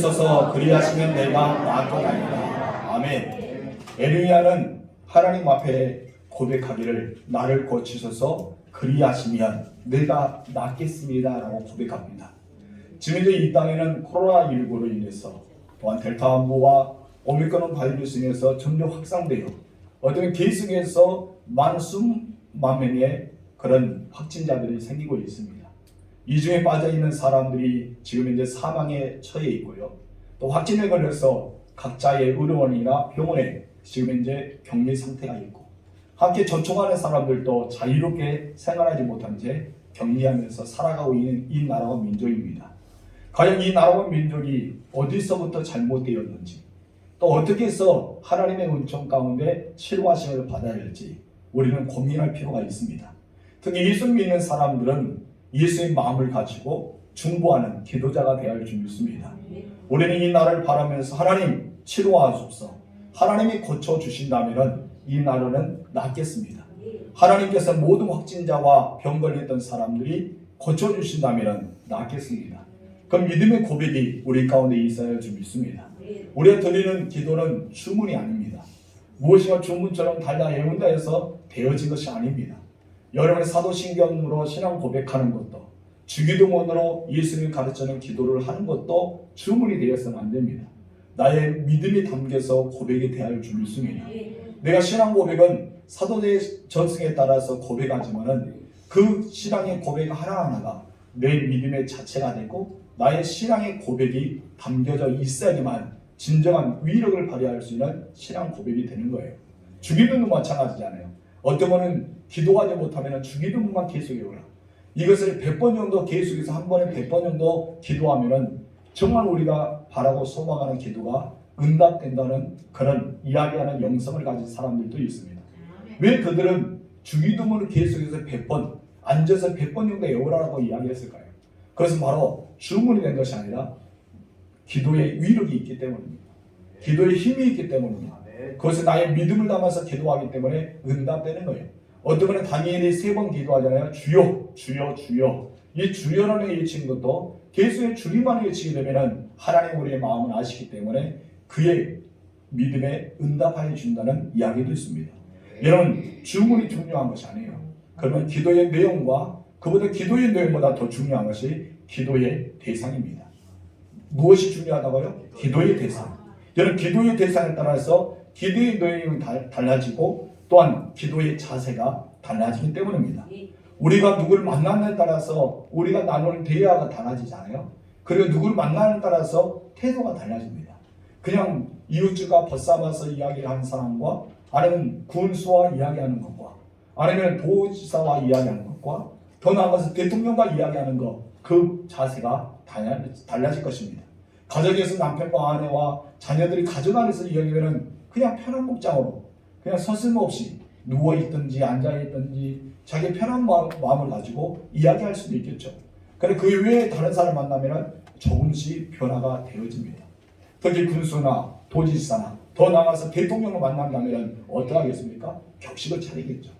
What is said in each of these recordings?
있어서 그리하시면 내가 낫겠나이다. 아멘. 에르미야는 하나님 앞에 고백하기를 나를 고치소서 그리하시면 내가 낫겠습니다 라고 고백합니다. 지금 이제 이 땅에는 코로나19로 인해서 또한 델타 암부와 오미크론 바이러스 인해서 점점 확산되어 어떤 계속해서 수만 명의 그런 확진자들이 생기고 있습니다. 이 중에 빠져있는 사람들이 지금 이제 사망에 처해 있고요. 또 확진에 걸려서 각자의 의료원이나 병원에 지금 이제 격리 상태가 있고 함께 전통하는 사람들도 자유롭게 생활하지 못한 채 격리하면서 살아가고 있는 이 나라와 민족입니다. 과연 이 나라와 민족이 어디서부터 잘못되었는지 또 어떻게 해서 하나님의 은총 가운데 치료하심을 받아야 할지 우리는 고민할 필요가 있습니다. 특히 예수 믿는 사람들은 예수의 마음을 가지고 중보하는 기도자가 되어야 할 줄 믿습니다. 우리는 이 나라를 바라면서 하나님 치료하소서, 하나님이 고쳐주신다면 이 나라는 낫겠습니다. 하나님께서 모든 확진자와 병 걸렸던 사람들이 고쳐주신다면 낫겠습니다. 그 믿음의 고백이 우리 가운데 있어야 할 줄 믿습니다. 우리가 드리는 기도는 주문이 아닙니다. 무엇인가 주문처럼 달라 외운다 해서 되어진 것이 아닙니다. 여러분의 사도신경으로 신앙 고백하는 것도 주기도문으로 예수님이 가르치는 기도를 하는 것도 주문이 되어서는 안 됩니다. 나의 믿음이 담겨서 고백이 되어야 할 줄 믿습니다. 내가 신앙 고백은 사도의 전승에 따라서 고백하지만은 그 신앙의 고백 하나하나가 내 믿음의 자체가 되고 나의 신앙의 고백이 담겨져 있어야지만 진정한 위력을 발휘할 수 있는 신앙 고백이 되는 거예요. 주기도문도 마찬가지잖아요. 어떤 분은 기도하지 못하면 주기도문만 계속해오라. 이것을 100번 정도 계속해서 한 번에 100번 정도 기도하면은 정말 우리가 바라고 소망하는 기도가 응답된다는 그런 이야기하는 영성을 가진 사람들도 있습니다. 왜 그들은 주기도문을 계속해서 100번 앉아서 100번 정도 외우라고 이야기했을까요? 그것은 바로 주문이 된 것이 아니라 기도의 위력이 있기 때문입니다. 기도의 힘이 있기 때문입니다. 그것은 나의 믿음을 담아서 기도하기 때문에 응답되는 거예요. 어떤 분은 다니엘이 3번 기도하잖아요. 주여 주여 주여. 이 주여라는 외치는 것도 계속의 주님만 외치게 되면 하나님 우리의 마음을 아시기 때문에 그의 믿음에 응답하여 준다는 이야기도 있습니다. 여러분 주문이 중요한 것이 아니에요. 그러면 기도의 내용과 그보다 기도의 내용보다 더 중요한 것이 기도의 대상입니다. 무엇이 중요하다고요? 기도의 대상. 여러분 기도의 대상에 따라서 기도의 내용이 달라지고 또한 기도의 자세가 달라지기 때문입니다. 우리가 누구를 만나느냐에 따라서 우리가 나누는 대화가 달라지잖아요. 그리고 누구를 만나느냐에 따라서 태도가 달라집니다. 그냥 이웃주가 벗삼아서 이야기를 하는 사람과 아니면 군수와 이야기하는 것과 아니면 도지사와 이야기하는 것과 더 나아가서 대통령과 이야기하는 것, 그 자세가 달라질 것입니다. 가정에서 남편과 아내와 자녀들이 가정 안에서 이야기하면 그냥 편한 복장으로 그냥 서슴없이 누워있든지 앉아있든지 자기 편한 마음을 가지고 이야기할 수도 있겠죠. 그런데 그 외에 다른 사람 만나면 조금씩 변화가 되어집니다. 특히 군수나 도지사나 더 나아가서 대통령을 만난다면 어떠하겠습니까? 격식을 차리겠죠.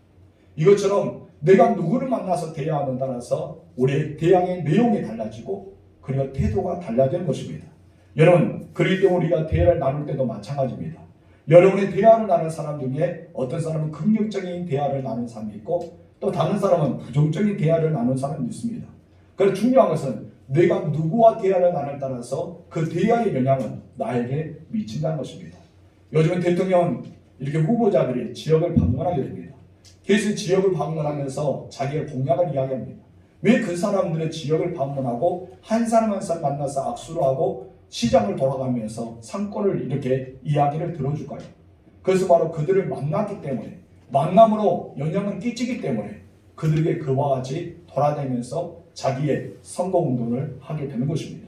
이것처럼 내가 누구를 만나서 대화하는 따라서 우리의 대화의 내용이 달라지고 그리고 태도가 달라지는 것입니다. 여러분 그렇기 때문에 우리가 대화를 나눌 때도 마찬가지입니다. 여러분의 대화를 나누는 사람 중에 어떤 사람은 긍정적인 대화를 나누는 사람이 있고 또 다른 사람은 부정적인 대화를 나누는 사람이 있습니다. 그래서 중요한 것은 내가 누구와 대화를 나누는 따라서 그 대화의 영향은 나에게 미친다는 것입니다. 요즘은 대통령 이렇게 후보자들이 지역을 방문하게 됩니다. 그래서 지역을 방문하면서 자기의 공약을 이야기합니다. 왜 그 사람들의 지역을 방문하고 한 사람 한 사람 만나서 악수를 하고 시장을 돌아가면서 상권을 이렇게 이야기를 들어줄까요? 그래서 바로 그들을 만났기 때문에 만남으로 영향을 끼치기 때문에 그들에게 그와 같이 돌아다니면서 자기의 선거운동을 하게 되는 것입니다.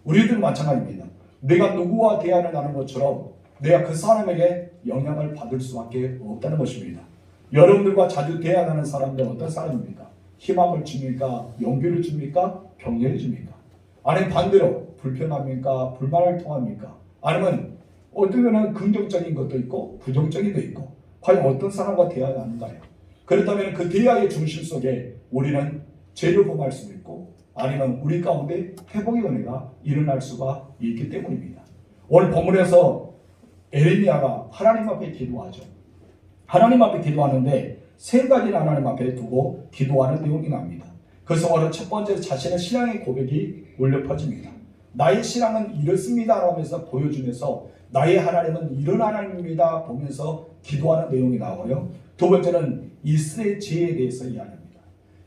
우리들은 마찬가지입니다. 내가 누구와 대화를 나누는 것처럼 내가 그 사람에게 영향을 받을 수밖에 없다는 것입니다. 여러분들과 자주 대화하는 사람들은 어떤 사람입니까? 희망을 줍니까? 용기를 줍니까? 격려를 줍니까? 아니면 반대로 불편합니까? 불만을 통합니까? 아니면 어쩌면 긍정적인 것도 있고 부정적인 것도 있고 과연 어떤 사람과 대화를 하는가요? 그렇다면 그 대화의 중심 속에 우리는 죄를 범할 수도 있고 아니면 우리 가운데 회복의 은혜가 일어날 수가 있기 때문입니다. 오늘 본문에서 에레미야가 하나님 앞에 기도하죠. 하나님 앞에 기도하는데 세 가지를 하나님 앞에 두고 기도하는 내용이 나옵니다. 그 성화로 첫 번째 자신의 신앙의 고백이 울려 퍼집니다. 나의 신앙은 이렇습니다 하면서 보여주면서 나의 하나님은 이런 하나님입니다 보면서 기도하는 내용이 나오고요. 두 번째는 이스라엘 죄에 대해서 이야기합니다.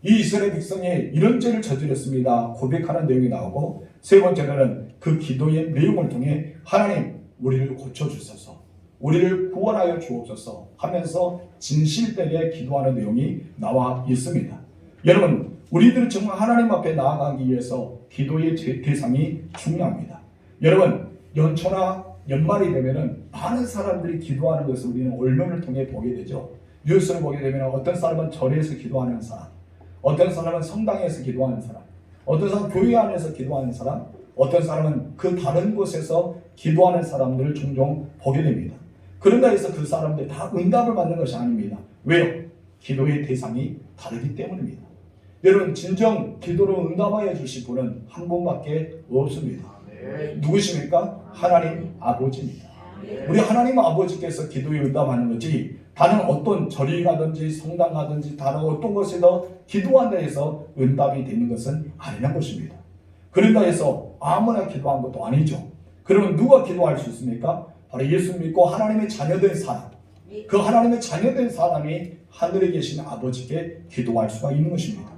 이 이스라엘 백성이 이런 죄를 저질렀습니다 고백하는 내용이 나오고, 세 번째는 그 기도의 내용을 통해 하나님 우리를 고쳐주소서, 우리를 구원하여 주옵소서 하면서 진실되게 기도하는 내용이 나와 있습니다. 여러분, 우리들은 정말 하나님 앞에 나아가기 위해서 기도의 대상이 중요합니다. 여러분, 연초나 연말이 되면은 많은 사람들이 기도하는 것을 우리는 언론을 통해 보게 되죠. 뉴스를 보게 되면 어떤 사람은 절에서 기도하는 사람, 어떤 사람은 성당에서 기도하는 사람, 어떤 사람은 교회 안에서 기도하는 사람, 어떤 사람은 그 다른 곳에서 기도하는 사람들을 종종 보게 됩니다. 그런다 해서 그 사람들 다 응답을 받는 것이 아닙니다. 왜요? 기도의 대상이 다르기 때문입니다. 여러분, 진정 기도로 응답하여 주실 분은 한 분밖에 없습니다. 누구십니까? 하나님 아버지입니다. 우리 하나님 아버지께서 기도에 응답하는 거지, 다른 어떤 절이 가든지 성당 가든지 다른 어떤 곳에서 기도한다 해서 응답이 되는 것은 아니란 것입니다. 그런다 해서 아무나 기도한 것도 아니죠. 그러면 누가 기도할 수 있습니까? 바로 예수 믿고 하나님의 자녀된 사람, 그 하나님의 자녀된 사람이 하늘에 계신 아버지께 기도할 수가 있는 것입니다.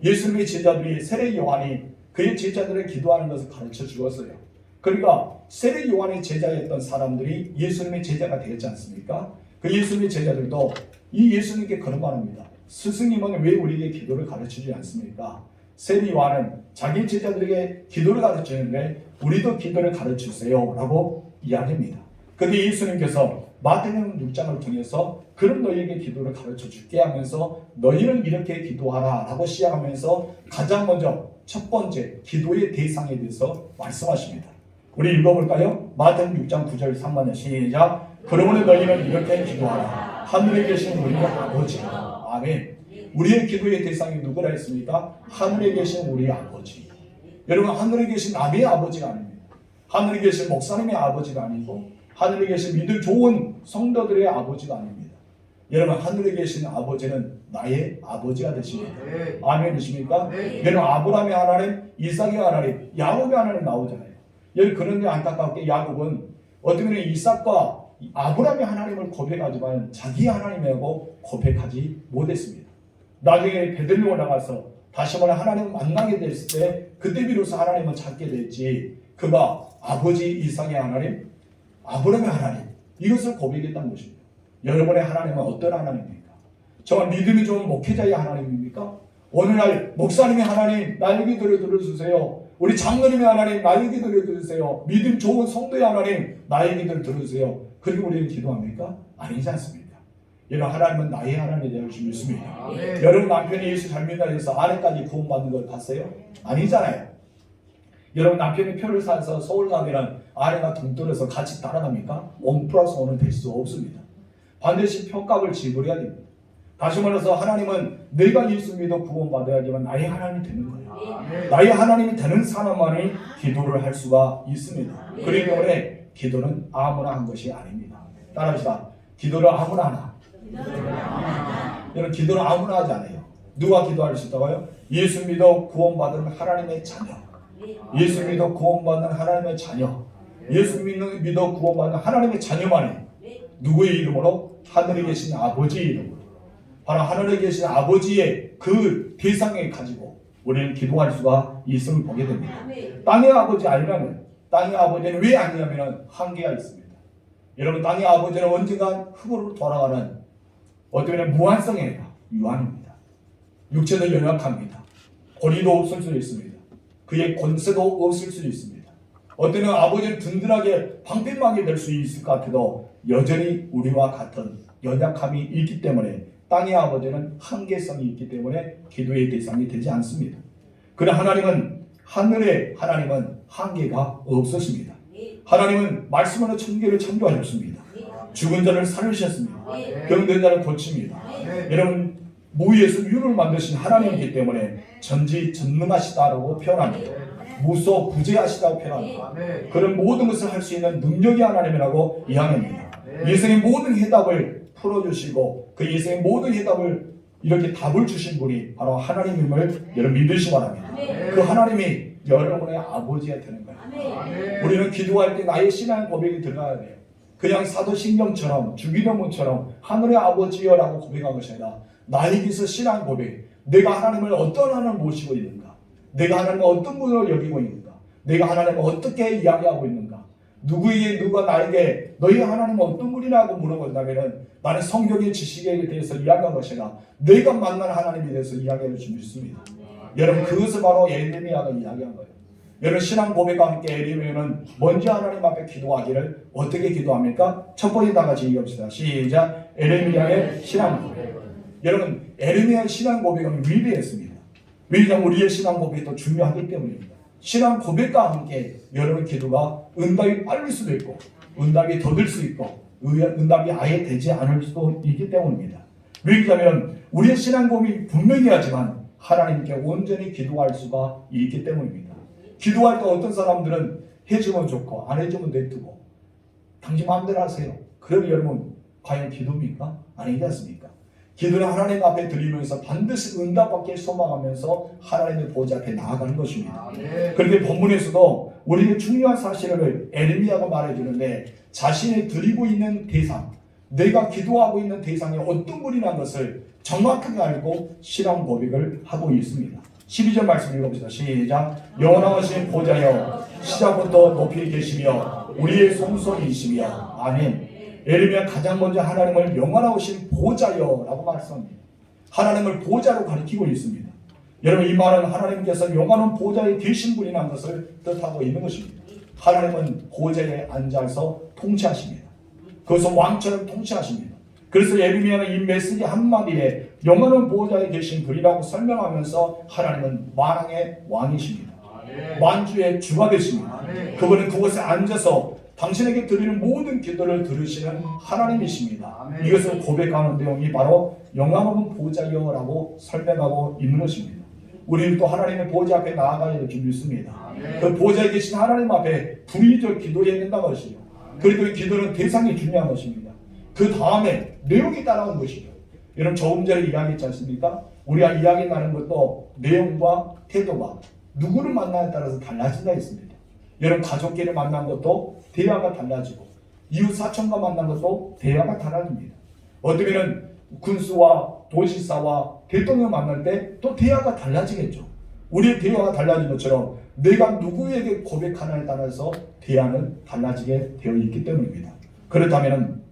예수님의 제자들이 세례 요한이 그의 제자들을 기도하는 것을 가르쳐 주었어요. 그러니까 세례 요한의 제자였던 사람들이 예수님의 제자가 되었지 않습니까? 그 예수님의 제자들도 이 예수님께 그런 말합니다. 스승님은 왜 우리에게 기도를 가르치지 않습니까? 세례 요한은 자기 제자들에게 기도를 가르치는데 우리도 기도를 가르치세요 라고 이야기합니다. 그런데 예수님께서 마태복음 6장을 통해서 그럼 너희에게 기도를 가르쳐 줄게 하면서 너희는 이렇게 기도하라 라고 시작하면서 가장 먼저 첫 번째 기도의 대상에 대해서 말씀하십니다. 우리 읽어볼까요? 마태복음 6장 9절 3번에 시작. 그러므로 너희는 이렇게 기도하라. 하늘에 계신 우리 아버지. 아멘. 우리의 기도의 대상이 누구라 했습니까? 하늘에 계신 우리 아버지. 여러분, 하늘에 계신 남의 아버지가 아닙니다. 하늘에 계신 목사님의 아버지가 아니고 하늘에 계신 믿을 좋은 성도들의 아버지가 아닙니다. 여러분, 하늘에 계신 아버지는 나의 아버지가 되십니다. 아멘이십니까? 여러분, 아브라함의 하나님, 이삭의 하나님, 야곱의 하나님 나오잖아요. 여러분, 그런데 안타깝게 야곱은 어떻게 보면 이삭과 아브라함의 하나님을 고백하지만 자기 하나님이라고 고백하지 못했습니다. 나중에 베들레헴 올라가서 다시 한번 하나님을 만나게 됐을 때 그때 비로소 하나님을 찾게 됐지, 그가 아버지 이삭의 하나님, 아브라함의 하나님, 이것을 고백했다는 것입니다. 여러분의 하나님은 어떤 하나님입니까? 정말 믿음이 좋은 목회자의 하나님입니까? 오늘날 목사님의 하나님 나에게 기도를 들어주세요. 우리 장로님의 하나님 나에게 기도를 들어주세요. 믿음 좋은 성도의 하나님 나에게 기도를 들어주세요. 그리고 우리는 기도합니까? 아니지 않습니까? 여러분, 하나님은 나의 하나님이 되어 주십니다. 여러분, 남편이 예수 잘 믿는다 해서 아내까지 구원받는 걸 봤어요? 아니잖아요. 여러분, 남편이 표를 사서 서울 가면 아내가 돈 들어서 같이 따라갑니까? 1+1은 될 수 없습니다. 반드시 표값을 지불해야 됩니다. 다시 말해서 하나님은 내가 예수 믿어 구원받아야지만 나의 하나님이 되는 거예요. 나의 하나님이 되는 사람만이 기도를 할 수가 있습니다. 그렇기 때문에 기도는 아무나 한 것이 아닙니다. 따라합시다. 기도를 아무나 하나. 여러분, 기도를 아무나 하지 않아요. 누가 기도할 수 있다고요? 예수 믿어 구원받은 하나님의 자녀, 예수 믿어 구원받는 하나님의 자녀, 예수 믿어 구원받는 하나님의 자녀만이 누구의 이름으로? 하늘에 계신 아버지의 이름으로. 바로 하늘에 계신 아버지의 그 대상에 가지고 우리는 기도할 수가 있음을 보게 됩니다. 땅의 아버지 아니라면, 땅의 아버지는 왜 아니냐면 한계가 있습니다. 여러분, 땅의 아버지는 언젠가 흙으로 돌아가는 어떻게 보면 무한성의 유한입니다. 육체도 연약합니다. 권위도 없을 수 있습니다. 그의 권세도 없을 수 있습니다. 어때는 아버지는 든든하게 방패막이 될 수 있을 것 같아도 여전히 우리와 같은 연약함이 있기 때문에 땅의 아버지는 한계성이 있기 때문에 기도의 대상이 되지 않습니다. 그러나 하나님은, 하늘의 하나님은 한계가 없으십니다. 하나님은 말씀으로 천계를 창조하셨습니다. 죽은 자를 살리셨습니다. 병든 자를 고칩니다. 여러분, 무에서 유를 만드신 하나님이기 때문에 전지전능하시다라고 표현합니다. 무소부재하시다고 표현합니다. 그런 모든 것을 할 수 있는 능력이 하나님이라고 이야기합니다. 인생의 모든 해답을 풀어주시고 그 인생의 모든 해답을 이렇게 답을 주신 분이 바로 하나님임을 여러분 믿으시기 바랍니다. 그 하나님이 여러분의 아버지가 되는 거예요. 우리는 기도할 때 나의 신앙 고백이 들어가야 돼요. 그냥 사도신경처럼 주기도문처럼 하늘의 아버지여라고 고백한 것이 아니라 나에게서 신앙 고백, 내가 하나님을 어떤 하나님을 모시고 있는가, 내가 하나님을 어떤 분으로 여기고 있는가, 내가 하나님을 어떻게 이야기하고 있는가, 누구에게 누가 나에게 너희 하나님은 어떤 분이라고 물어본다면 나는 성경의 지식에 대해서 이야기한 것이 아니라 내가 만난 하나님에 대해서 이야기할 수 있습니다. 여러분 그것을 바로 에레미야가 이야기한 거예요. 여러분 신앙 고백과 함께 에레미야는 먼저 하나님 앞에 기도하기를 어떻게 기도합니까? 첫 번째 다 같이 읽읍시다. 시작. 에레미야의 신앙 고백. 여러분 에레미야의 신앙 고백은 위대했습니다. 왜냐하면 우리의 신앙 고백이 더 중요하기 때문입니다. 신앙 고백과 함께 여러분 기도가 응답이 빨릴 수도 있고 응답이 더딜 수 있고 응답이 아예 되지 않을 수도 있기 때문입니다. 왜냐하면 우리의 신앙 고백이 분명히 하지만 하나님께 온전히 기도할 수가 있기 때문입니다. 기도할 때 어떤 사람들은 해주면 좋고 안 해주면 냅두고 당신 마음대로 하세요. 그러면 여러분 과연 기도입니까? 아니지 않습니까? 기도는 하나님 앞에 드리면서 반드시 응답받길 소망하면서 하나님의 보좌 앞에 나아가는 것입니다. 그런데 본문에서도 우리에게 중요한 사실을 에레미야가 말해주는데 자신이 드리고 있는 대상, 내가 기도하고 있는 대상이 어떤 분이라는 것을 정확하게 알고 신앙 고백을 하고 있습니다. 12절 말씀 읽어봅시다. 시작. 영원하신 보좌여 시작부터 높이 계시며 우리의 성소이시며 아멘. 에레미야 가장 먼저 하나님을 영원하신 보좌여 라고 말씀합니다. 하나님을 보좌로 가리키고 있습니다. 여러분 이 말은 하나님께서 영원한 보좌에 계신 분이라는 것을 뜻하고 있는 것입니다. 하나님은 보좌에 앉아서 통치하십니다. 그것은 왕처럼 통치하십니다. 그래서 에레미야는 이 메시지 한마디에 영원한 보좌에 계신 분이라고 설명하면서 하나님은 만왕의 왕이십니다. 만주의 주가 되십니다. 그분은 그곳에 앉아서 당신에게 드리는 모든 기도를 들으시는 하나님이십니다. 이것을 고백하는 내용이 바로 영원한 보좌여라고 설명하고 있는 것입니다. 우리는 또 하나님의 보좌 앞에 나아가야 될 줄 믿습니다. 그 보좌에 계신 하나님 앞에 불의적 기도해야 된다는 것이요. 그리고 이 기도는 대상이 중요한 것입니다. 그 다음에 내용이 따라오는 것이죠. 여러분 조금 전에 이야기했지 않습니까? 우리가 이야기 나눈 것도 내용과 태도가 누구를 만나냐에 따라서 달라진다 했습니다. 여러분 가족끼리 만난 것도 대화가 달라지고 이웃 사촌과 만난 것도 대화가 달라집니다. 어쩌면 군수와 도시사와 대통령 만날 때 또 대화가 달라지겠죠. 우리의 대화가 달라진 것처럼 내가 누구에게 고백하냐에 따라서 대화는 달라지게 되어 있기 때문입니다. 그렇다면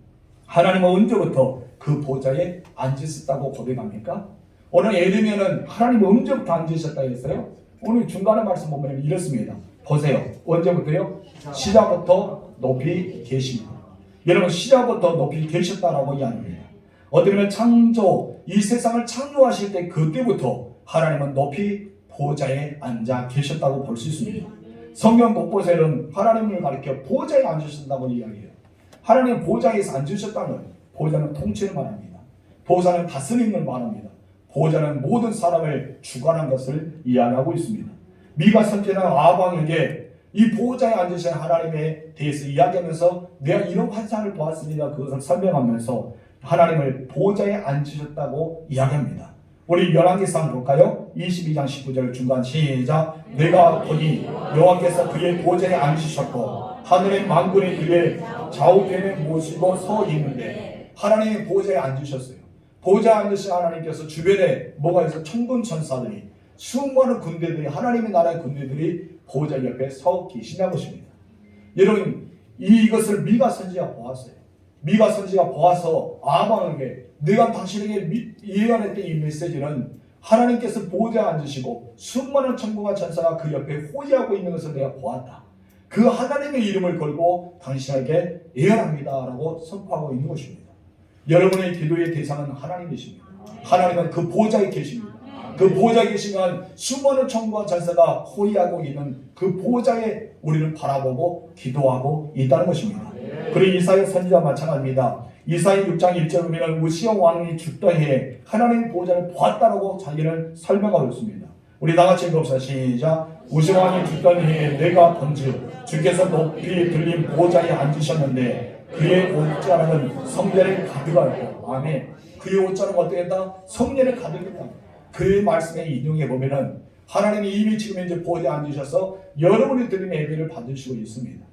하나님은 언제부터 그 보좌에 앉으셨다고 고백합니까? 오늘 에레미야는 하나님 언제부터 앉으셨다 했어요? 오늘 중간에 말씀 보면 이렇습니다. 보세요. 언제부터요? 시작부터 높이 계십니다. 여러분 시작부터 높이 계셨다라고 이야기합니다. 어떻게 창조, 이 세상을 창조하실 때 그때부터 하나님은 높이 보좌에 앉아 계셨다고 볼 수 있습니다. 성경 곳곳에는 하나님을 가리켜 보좌에 앉으신다고 이야기해요. 하나님 보좌에서 앉으셨다는 거예요. 보좌는 통치를 말합니다. 보좌는 다스림을 말합니다. 보좌는 모든 사람을 주관한 것을 이야기하고 있습니다. 미가 선지자는 아방에게 이 보좌에 앉으신 하나님에 대해서 이야기하면서 내가 이런 환상을 보았습니다. 그것을 설명하면서 하나님을 보좌에 앉으셨다고 이야기합니다. 우리 열왕기서 한번 볼까요? 22장 19절 중간 시작. 내가 보니 여호와께서 그의 보좌에 앉으셨고 하늘의 만군이 그의 좌우편에 모시고 서 있는데 하나님의 보좌에 앉으셨어요. 보좌에 앉으신 하나님께서 주변에 뭐가 있어? 천군 천사들이 수많은 군대들이 하나님의 나라의 군대들이 보좌 옆에 서 계시는 것입니다. 여러분 이것을 미가 선지자가 보았어요. 미가 선지자가 보아서 아방에게 내가 당신에게 예언했던 이 메시지는 하나님께서 보좌에 앉으시고 수많은 천군과 천사가 그 옆에 호위하고 있는 것을 내가 보았다. 그 하나님의 이름을 걸고 당신에게 예언합니다 라고 선포하고 있는 것입니다. 여러분의 기도의 대상은 하나님이십니다. 하나님은 그 보좌에 계십니다. 그 보좌에 계시면 수많은 천군과 천사가 호위하고 있는 그 보좌에 우리를 바라보고 기도하고 있다는 것입니다. 그리고 이사야 선지자 마찬가지입니다. 이사야 6장 1절 보면 우시아 왕이 죽던 해에 하나님의 보좌를 보았다라고 자기는 설명하고 있습니다. 우리 다 같이 읽읍시다. 시작. 우시아 왕이 죽던 해에 내가 본즉 주께서 높이 들린 보좌에 앉으셨는데 그의 옷자락은 성전에 가득하였고, 아멘. 그의 옷자락은 어떻게 했다? 성전에 가득했다. 그 말씀에 인용해 보면은 하나님이 이미 지금 이제 보좌에 앉으셔서 여러분이 드리는 예배를 받으시고 있습니다.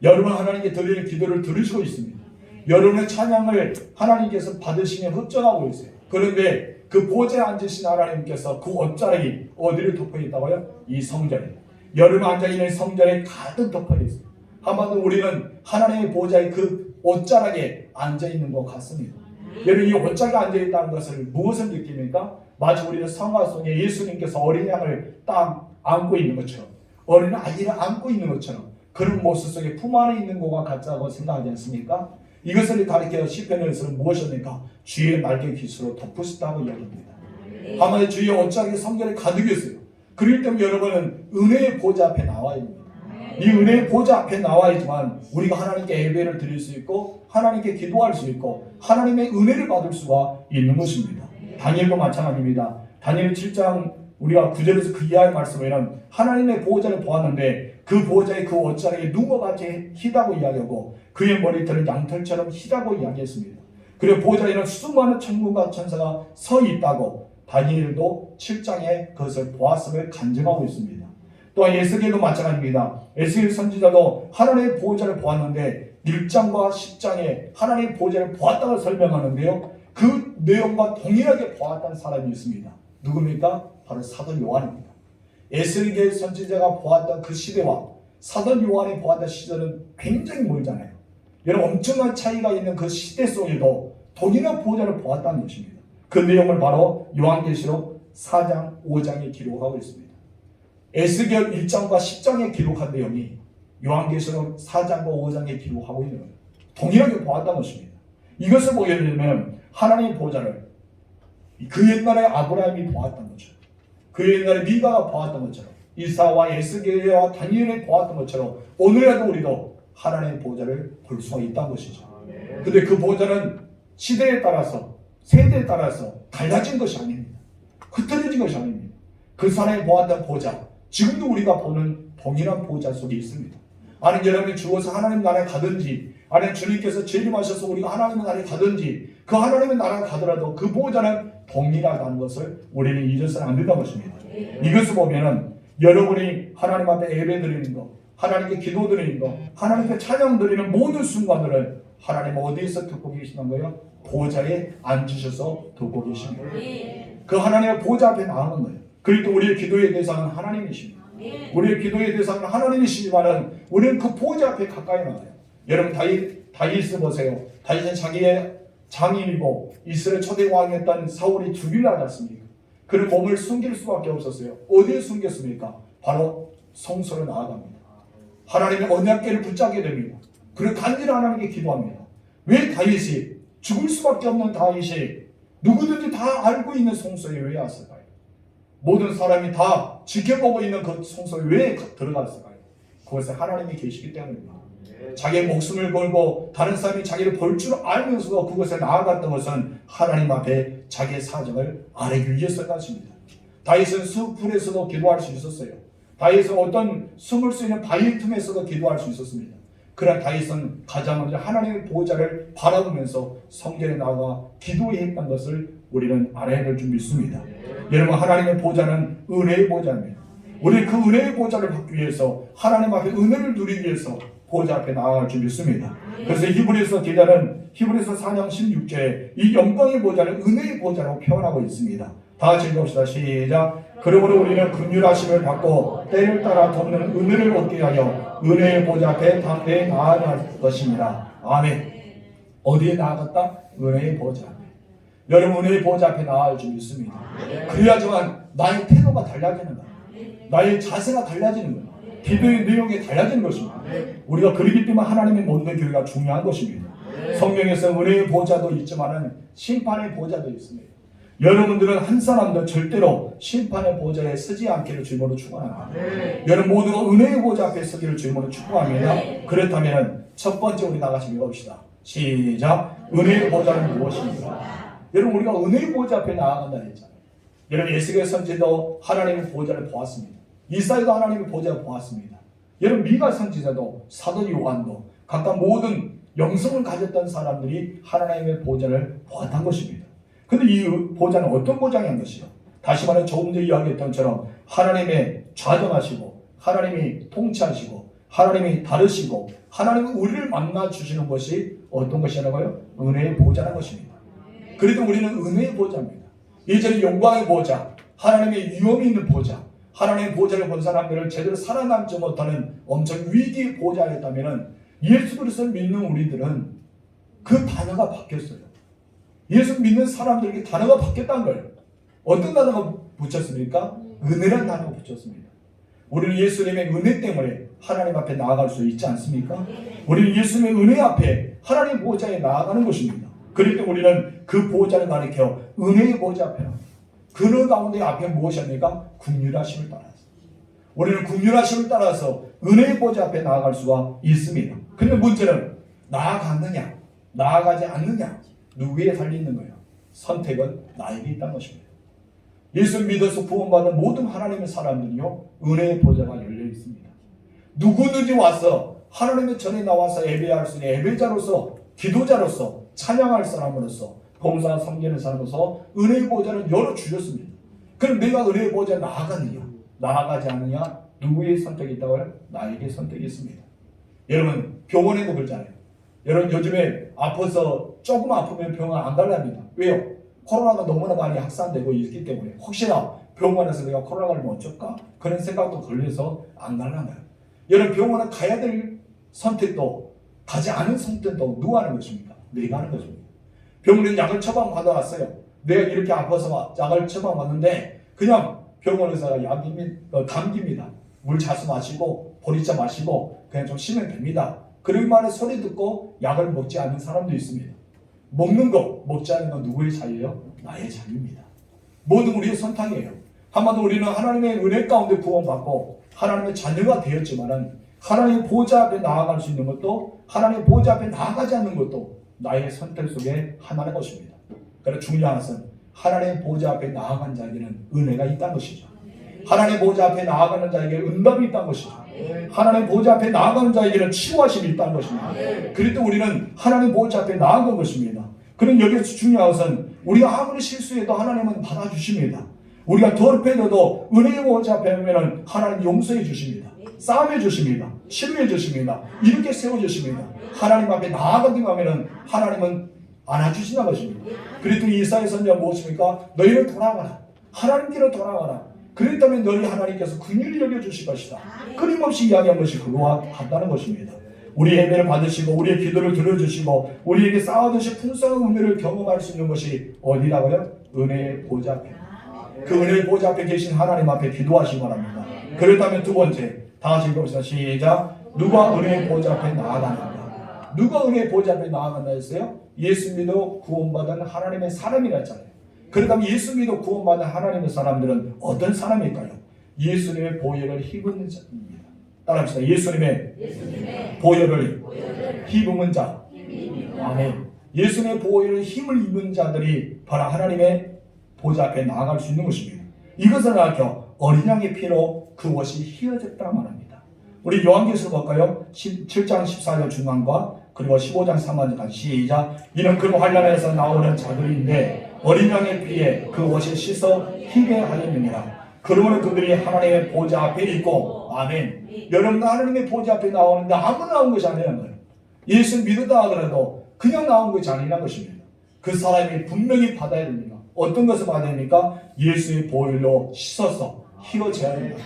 여러분 하나님께 드리는 기도를 들으시고 있습니다. 여러분의 찬양을 하나님께서 받으시며 흡정하고 있어요. 그런데 그 보좌에 앉으신 하나님께서 그 옷자락이 어디를 덮어 있다고요? 이 성전에. 여러분 앉아있는 성전에 가득 덮어 있어요. 한마디로 우리는 하나님의 보좌의 그 옷자락에 앉아있는 것 같습니다. 여러분 이 옷자락에 앉아있다는 것을 무엇을 느낍니까? 마치 우리는 성화 속에 예수님께서 어린 양을 딱 안고 있는 것처럼, 어린 아이를 안고 있는 것처럼 그런 모습 속에 품 안에 있는 것과 같다고 생각하지 않습니까? 이것을 가리켜 시편에서는 무엇입니까? 주의 날개 깃으로 덮으셨다고 이야기합니다. 한마디로 주의 옷자락이 성전에 가득했어요. 그렇기 때문에 여러분은 은혜의 보좌 앞에 나와야 됩니다. 이 은혜의 보좌 앞에 나와야지만 우리가 하나님께 예배를 드릴 수 있고 하나님께 기도할 수 있고 하나님의 은혜를 받을 수가 있는 것입니다. 다니엘도 마찬가지입니다. 다니엘 7장 우리가 9절에서 그 이하의 말씀에는 하나님의 보호자를 보았는데 그 보호자의 그 옷자락이 눈과 같이 희다고 이야기하고 그의 머리털은 양털처럼 희다고 이야기했습니다. 그리고 보호자에는 수많은 천군과 천사가 서 있다고 다니엘도 7장에 그것을 보았음을 간증하고 있습니다. 또한 에스겔도 마찬가지입니다. 에스겔 선지자도 하나님의 보호자를 보았는데 1장과 10장에 하나님의 보호자를 보았다고 설명하는데요. 그 내용과 동일하게 보았다는 사람이 있습니다. 누굽니까? 바로 사도 요한입니다. 에스겔 선지자가 보았던 그 시대와 사도 요한이 보았던 시대는 굉장히 멀잖아요. 여러분 엄청난 차이가 있는 그 시대 속에도 동일한 보호자를 보았다는 것입니다. 그 내용을 바로 요한계시록 4장 5장에 기록하고 있습니다. 에스겔 1장과 10장에 기록한 내용이 요한계시록 4장과 5장에 기록하고 있는 거예요. 동일하게 보았다는 것입니다. 이것을 보게 되면 하나님의 보호자를 그 옛날에 아브라함이 보았던 것처럼 그 옛날에 미가가 보았던 것처럼 이사와 에스겔과 다니엘이 보았던 것처럼 오늘에도 우리도 하나님의 보호자를 볼 수가 있다는 것이죠. 그런데 그 보호자는 시대에 따라서 세대에 따라서 달라진 것이 아닙니다. 흩어진 것이 아닙니다. 그 사람이 보았던 보호자 지금도 우리가 보는 동일한 보호자 속에 있습니다. 아니 여러분이 죽어서 하나님 나라에 가든지 아니 주님께서 재림하셔서 우리가 하나님의 나라에 가든지 그 하나님의 나라에 가더라도 그 보호자는 동일하다는 것을 우리는 잊어서는 안 된다는 것입니다. 이것을 보면은 여러분이 하나님 앞에 예배 드리는 것, 하나님께 기도 드리는 것, 하나님께 찬양 드리는 모든 순간들을 하나님 어디에서 듣고 계시는 거예요? 보호자에 앉으셔서 듣고 계십니다. 그 하나님의 보호자 앞에 나오는 거예요. 그리고 우리의 기도의 대상은 하나님이십니다. 우리의 기도의 대상은 하나님이시지만은 우리는 그 보호자 앞에 가까이 나와요. 여러분 다윗을 보세요. 다윗은 자기의 장인이고 이스라엘 초대 왕이었던 사울이 죽이려 하지 않습니까? 그를 몸을 숨길 수밖에 없었어요. 어디에 숨겼습니까? 바로 성소로 나아갑니다. 하나님의 언약궤를 붙잡게 됩니다. 그리고 간절히 하나님께 기도합니다. 왜 다윗이 죽을 수밖에 없는 다윗이 누구든지 다 알고 있는 성소에 왜 왔을까요? 모든 사람이 다 지켜보고 있는 그 성소에 왜 들어갔을까요? 그것에 하나님이 계시기 때문입니다. 자기의 목숨을 걸고 다른 사람이 자기를 볼 줄 알면서도 그것에 나아갔던 것은 하나님 앞에 자기의 사정을 아뢰기 위해서가 것입니다. 다윗은 숲풀에서도 기도할 수 있었어요. 다윗은 어떤 숨을 수 있는 바위 틈에서도 기도할 수 있었습니다. 그러나 다윗은 가장 먼저 하나님의 보호자를 바라보면서 성전에 나가 기도했던 것을 우리는 알아야 될 줄 믿습니다. 여러분 하나님의 보호자는 은혜의 보호자입니다. 우리 그 은혜의 보호자를 받기 위해서 하나님 앞에 은혜를 누리기 위해서 보호자 앞에 나아갈 줄 믿습니다. 그래서 히브리서 기자는 히브리서 4장 16절에 이 영광의 보호자를 은혜의 보호자라고 표현하고 있습니다. 다 같이 읽읍시다. 시작. 그러므로 우리는 긍휼하심을 받고 때를 따라 돕는 은혜를 얻게 하여 은혜의 보호자 앞에 담대히 나아갈 것입니다. 아멘. 어디에 나아갔다? 은혜의 보호자 앞에. 여러분 은혜의 보호자 앞에 나아갈 줄 믿습니다. 그래야지만 나의 태도가 달라지는 거예요. 나의 자세가 달라지는 거예요. 기도의 내용이 달라지는 것입니다. 우리가 그러기 때문에 하나님의 모든 교회가 중요한 것입니다. 성경에서 은혜의 보호자도 있지만 심판의 보호자도 있습니다. 여러분들은 한 사람도 절대로 심판의 보호자에 서지 않기를 주님으로 축원합니다. 여러분 모두가 은혜의 보호자 앞에 서기를 주님으로 축원합니다. 그렇다면 첫 번째 우리 나가시 읽어봅시다. 시작. 은혜의 보좌는 무엇입니까? 여러분 우리가 은혜의 보좌 앞에 나아간다 했잖아요. 여러분 에스겔 선지자도 하나님의 보좌를 보았습니다. 이사야도 하나님의 보좌를 보았습니다. 여러분 미가 선지자도 사도 요한도 각각 모든 영성을 가졌던 사람들이 하나님의 보좌를 보았던 것입니다. 그런데 이 보좌는 어떤 보좌인 것이요? 다시 말해 조금 전에 이야기했던 것처럼 하나님의 좌정하시고 하나님이 통치하시고 하나님이 다루시고 하나님은 우리를 만나 주시는 것이 어떤 것이라고요? 은혜의 보좌라는 것입니다. 그래도 우리는 은혜의 보좌입니다. 이전에 영광의 보좌, 하나님의 위엄이 있는 보좌, 하나님의 보좌를 본 사람들을 제대로 살아남지 못하는 엄청 위기의 보좌였다면 예수 그리스도를 믿는 우리들은 그 단어가 바뀌었어요. 예수 믿는 사람들에게 단어가 바뀌었다는 거예요. 어떤 단어가 붙였습니까? 은혜라는 단어가 붙였습니다. 우리는 예수님의 은혜 때문에 하나님 앞에 나아갈 수 있지 않습니까? 우리는 예수님의 은혜 앞에 하나님 보좌에 나아가는 것입니다. 그럴 때 우리는 그 보좌를 가리켜 은혜의 보좌 앞에 그 가운데 앞에 무엇입니까? 긍휼하심을 따라서 우리는 긍휼하심을 따라서 은혜의 보좌 앞에 나아갈 수가 있습니다. 그런데 문제는 나아갔느냐 나아가지 않느냐 누구에 달려있는 거예요? 선택은 나에게 있다는 것입니다. 예수 믿어서 구원받은 모든 하나님의 사람들이요 은혜의 보좌가 열려 있습니다. 누구든지 와서 하나님의 전에 나와서 예배할 수 있는 예배자로서 기도자로서 찬양할 사람으로서 봉사 섬기는 사람으로서 은혜의 보좌를 열어주셨습니다. 그럼 내가 은혜의 보좌에 나아가느냐 나아가지 않느냐 누구의 선택이 있다고요? 나에게 선택이 있습니다. 여러분 병원에도 그러잖아요. 여러분 요즘에 아파서 조금 아프면 병원 안 갈랍니다. 왜요? 코로나가 너무나 많이 확산되고 있기 때문에 혹시나 병원에서 내가 코로나 걸리면 어쩔까? 그런 생각도 걸려서 안 갈라나요. 여러분 병원에 가야 될 선택도 가지 않은 선택도 누가 하는 것입니까? 내가 하는 것입니다. 병원에 약을 처방받아 왔어요. 내가 이렇게 아파서 약을 처방받는데 그냥 병원 의사가 감기입니다. 물 자주 마시고 보리차 마시고 그냥 좀 쉬면 됩니다. 그런 말에 소리 듣고 약을 먹지 않는 사람도 있습니다. 먹는 거, 먹지 않는 건 누구의 자유예요? 나의 자유입니다. 모든 우리의 선택이에요. 한마디로 우리는 하나님의 은혜 가운데 구원받고 하나님의 자녀가 되었지만은 하나님의 보좌 앞에 나아갈 수 있는 것도 하나님의 보좌 앞에 나아가지 않는 것도 나의 선택 속에 하나의 것입니다. 그래서 중요한 것은 하나님의 보좌 앞에 나아간 자에게는 은혜가 있다는 것이죠. 하나님의 보좌 앞에 나아가는 자에게 응답이 있다는 것이죠. 하나님의 보좌 앞에 나아가는 자에게는 치유하심이 있다는 것입니다. 그럴 때 우리는 하나님의 보좌 앞에 나아간 것입니다. 그럼 여기서 중요한 것은 우리가 아무리 실수해도 하나님은 받아주십니다. 우리가 더럽혀져도 은혜의 보좌 앞에 오면 하나님 용서해 주십니다. 싸움해 주십니다. 치료해 주십니다. 이렇게 세워주십니다. 하나님 앞에 나아가기만 하면 하나님은 안아주신다는 것입니다. 그래도 이사야 선지자가 무엇입니까? 너희는 돌아가라. 하나님께로 돌아가라. 그랬다면 너희 하나님께서 긍휼히 여겨주실 것이다. 끊임없이 이야기한 것이 그와 같다는 것입니다. 우리 예배를 받으시고 우리의 기도를 들어주시고 우리에게 쌓아두신 풍성한 은혜를 경험할 수 있는 것이 어디라고요? 은혜의 보좌 앞에. 그 은혜의 보좌 앞에 계신 하나님 앞에 기도하시기 바랍니다. 그렇다면 두 번째 다 같이 읽어봅시다. 시작. 누가 은혜의 보좌 앞에 나아가는가? 누가 은혜의 보좌 앞에 나아간다 했어요? 예수 믿어 구원받은 하나님의 사람이라 했잖아요. 그렇다면 예수 믿어 구원받은 하나님의 사람들은 어떤 사람일까요? 예수님의 보혈을 힘입는 자입니다. 따라합시다. 예수님의 보혈을 힘입는 자. 아멘. 예수님의 보혈을 힘을 입은 자들이 바로 하나님의 보좌 앞에 나아갈 수 있는 것입니다. 이것을 가르쳐 어린 양의 피로 그 옷이 휘어졌다 말합니다. 우리 요한계시록 볼까요? 7장 14절 중간과 그리고 15장 3절까지 시작. 이는 그 환란에서 나오는 자들인데 어린 양의 피에 그 옷이 씻어 희게 하였느니라. 그러므로 그들이 하나님의 보좌 앞에 있고 아멘. 여러분 하나님의 보좌 앞에 나오는데 아무나 나온 것이 아니라는 거예요. 예수 믿었다 하더라도 그냥 나온 것이 아니라는 것입니다. 그 사람이 분명히 받아야 됩니다. 어떤 것을 받아야 됩니까? 예수의 보혈로 씻어서 휘어져야 됩니다.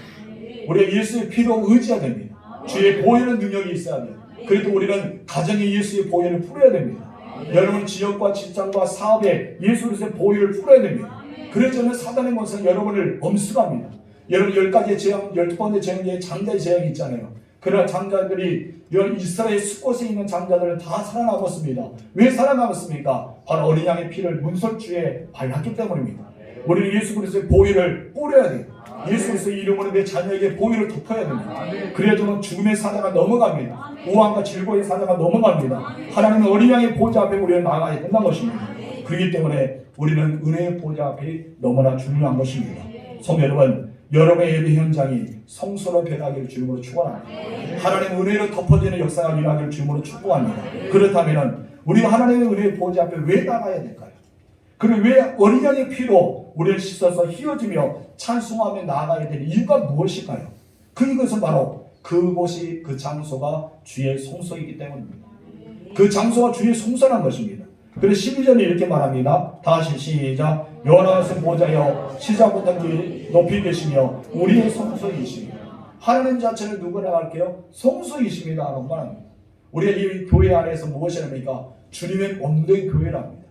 우리가 예수의 피로 의지해야 됩니다. 주의 보혈의 능력이 있어야 돼요. 그래도 우리는 가정에 예수의 보혈을 풀어야 됩니다. 여러분 지역과 직장과 사업에 예수 그리스도의 보혈을 풀어야 됩니다. 그래서는 사단의 것은 여러분을 엄습합니다. 여러분 10가지의 재앙, 12번째 재앙에 장자의 재앙이 있잖아요. 그러나 장자들이 이스라엘 숲곳에 있는 장자들은 다 살아남았습니다. 왜 살아남았습니까? 바로 어린 양의 피를 문설주에 발랐기 때문입니다. 우리는 예수 그리스도의 보혈을 뿌려야 돼요. 예수 그리스도의 이름으로 내 자녀에게 보혈을 덮어야 됩니다. 그래야지만 죽음의 사자가 넘어갑니다. 우환과 질고의 사자가 넘어갑니다. 하나님의 어린 양의 보좌 앞에 우리는 나가야 된다는 것입니다. 그렇기 때문에 우리는 은혜의 보좌 앞에 너무나 중요한 것입니다. 성도 여러분, 여러분의 예배 현장이 성소로 변하기를 주님으로 축원합니다. 하나님의 은혜로 덮어지는 역사가 일어나기를 주님으로 축복합니다. 그렇다면 우리가 하나님의 은혜의 보좌 앞에 왜 나가야 될까요? 그리고 왜 어린 양의 피로 우리를 씻어서 휘어지며 찬송하며 나아가야 될 이유가 무엇일까요? 그것은 바로 그곳이 그 장소가 주의 성소이기 때문입니다. 그 장소가 주의 성소란 것입니다. 그래서 12절에 이렇게 말합니다. 다시 시작. 여호와의 보좌여 시작부터 높이 계시며 우리의 성소이십니다. 하나님 자체는 누구라고 할게요? 성소이십니다 라고 말합니다. 우리가 이 교회 안에서 무엇이랍니까? 주님의 몸된 교회랍니다.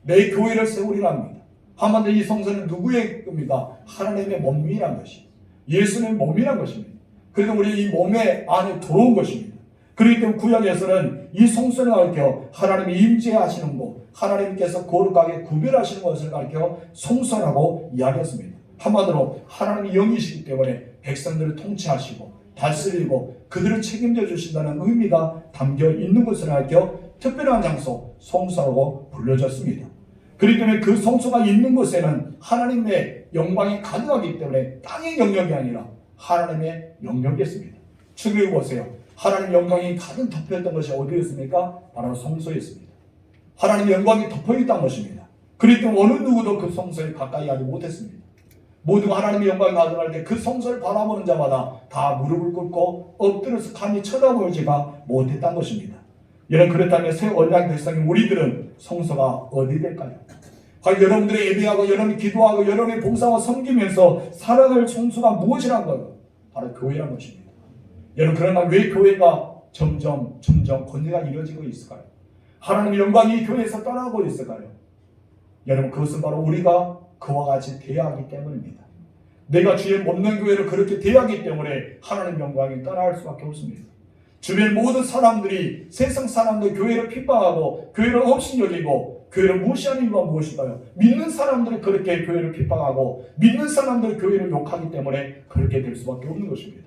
내 교회를 세우리랍니다. 한마디로 이 성소는 누구의 겁니까? 하나님의 몸이란 것이, 예수님의 몸이란 것입니다. 그래서 우리 이 몸의 안에 들어온 것입니다. 그렇기 때문에 구약에서는 이 성소를 가리켜 하나님이 임재하시는 곳, 하나님께서 거룩하게 구별하시는 것을 가리켜 성소라고 이야기했습니다. 한마디로 하나님이 영이시기 때문에 백성들을 통치하시고 다스리고 그들을 책임져 주신다는 의미가 담겨 있는 것을 가리켜 특별한 장소, 성소라고 불려졌습니다. 그렇기 때문에 그 성소가 있는 곳에는 하나님의 영광이 가능하기 때문에 땅의 영역이 아니라 하나님의 영역이었습니다. 추격해 보세요. 하나님의 영광이 가득 덮여있던 것이 어디였습니까? 바로 성소였습니다. 하나님의 영광이 덮여있다는 것입니다. 그렇기 때문에 어느 누구도 그 성소에 가까이 하지 못했습니다. 모두가 하나님의 영광이 가득할 때 그 성소를 바라보는 자마다 다 무릎을 꿇고 엎드려서 감히 쳐다보지가 못했다는 것입니다. 여러분, 그렇다면 새 언약 백성인 우리들은 성소가 어디 될까요? 과연 여러분들의 예배하고 여러분이 기도하고 여러분이 봉사하고 섬기면서 살아갈 성소가 무엇이란가요? 바로 교회란 것입니다. 여러분, 그러나 왜 교회가 점점 권위가 이루어지고 있을까요? 하나님의 영광이 교회에서 떠나고 있을까요? 여러분, 그것은 바로 우리가 그와 같이 대하기 때문입니다. 내가 주의 몸된 교회를 그렇게 대하기 때문에 하나님의 영광이 떠나갈 수밖에 없습니다. 주변 모든 사람들이, 세상 사람들 교회를 핍박하고 교회를 없이 여기고 교회를 무시하는 이유가 무엇일까요? 믿는 사람들이 그렇게 교회를 핍박하고 믿는 사람들이 교회를 욕하기 때문에 그렇게 될 수밖에 없는 것입니다.